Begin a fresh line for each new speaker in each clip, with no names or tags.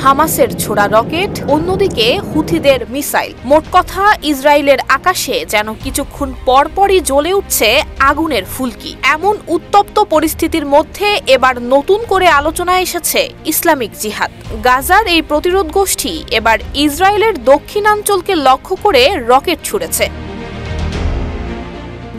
হামাসের ছোড়া রকেট, অন্যদিকে হুথিদের মিসাইল। মোট কথা, ইসরায়েলের আকাশে যেন কিছুক্ষণ পরপরই জ্বলে উঠছে আগুনের ফুলকি। এমন উত্তপ্ত পরিস্থিতির মধ্যে এবার নতুন করে আলোচনায় এসেছে ইসলামিক জিহাদ। গাজার এই প্রতিরোধ গোষ্ঠী এবার ইসরায়েলের দক্ষিণাঞ্চলকে লক্ষ্য করে রকেট ছুড়েছে।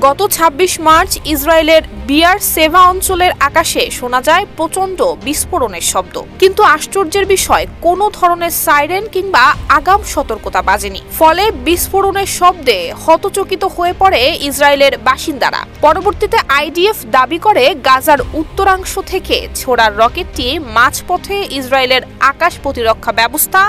গত ২৬ মার্চ ইসরায়েলের বিয়ার সেভা অঞ্চলের আকাশে শোনা যায় প্রচণ্ড বিস্ফোরণের শব্দ, কিন্তু আশ্চর্যের বিষয় কোনো ধরনের সাইরেন কিংবা আগাম সতর্কতা বাজেনি। ফলে বিস্ফোরণের শব্দে হতচকিত হয়ে পড়ে ইসরায়েলের বাসিন্দারা। পরবর্তীতে আইডিএফ দাবি করে গাজার উত্তরাংশ থেকে ছোড়া রকেটটি মাঝপথে ইসরায়েলের আকাশ প্রতিরক্ষা ব্যবস্থা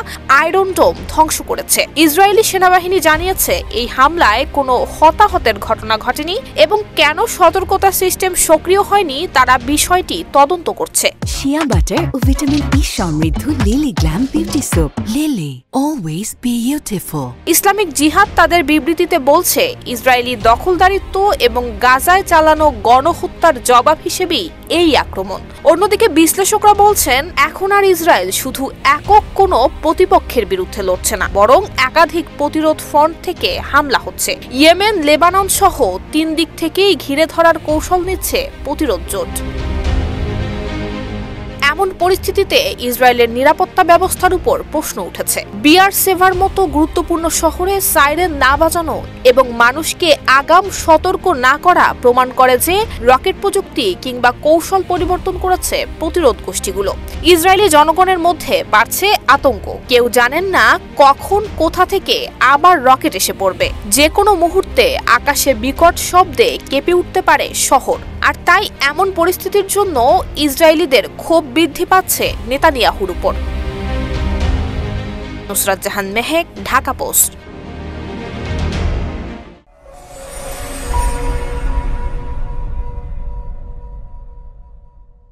আয়রন ডোম ধ্বংস করেছে। ইসরায়েলি সেনাবাহিনী জানিয়েছে এই হামলায় কোনো হতাহতের ঘটনা ঘটেনি এবং কেন সতর্কতা সিস্টেম সক্রিয় হয়নি তারা বিষয়টি তদন্ত করছে।
শিয়া বাটার ও ভিটামিন ই সমৃদ্ধ lily glam beauty soap. Lily, always beautiful.
Islamic জিহাদ তাদের বিবৃতিতে বলছে, ইসরায়েলি দখলদারিত্ব এবং গাজায় চালানো গণহত্যার জবাব হিসেবেই এই আক্রমণ। অন্যদিকে বিশ্লেষকরা বলছেন, এখন আর ইসরায়েল শুধু একক কোনো প্রতিপক্ষের বিরুদ্ধে লড়ছে না, বরং একাধিক প্রতিরোধ ফ্রন্ট থেকে হামলা হচ্ছে। ইয়েমেন, লেবানন সহ ৩ দিক থেকেই ঘিরে ধরার কৌশল নিচ্ছে প্রতিরোধ জোট। এমন পরিস্থিতিতে ইসরায়েলের নিরাপত্তা ব্যবস্থার উপর প্রশ্ন উঠেছে। বিয়ার সেভার মতো গুরুত্বপূর্ণ শহরে সাইরেন না বাজানো এবং মানুষকে আগাম সতর্ক না করা প্রমাণ করে যে রকেট প্রযুক্তি কিংবা কৌশল পরিবর্তন করেছে প্রতিরোধ গোষ্ঠীগুলো। ইসরায়েলি জনগণের মধ্যে বাড়ছে আতঙ্ক। কেউ জানেন না কখন কোথা থেকে আবার রকেট এসে পড়বে। যে কোনো মুহূর্তে আকাশে বিকট শব্দে কেঁপে উঠতে পারে শহর। আর তাই এমন পরিস্থিতির জন্য ইসরায়েলিদের ক্ষোভ বৃদ্ধি পাচ্ছে নেতানিয়াহুর উপর। নুসরাত জাহান মেহেক, ঢাকা পোস্ট।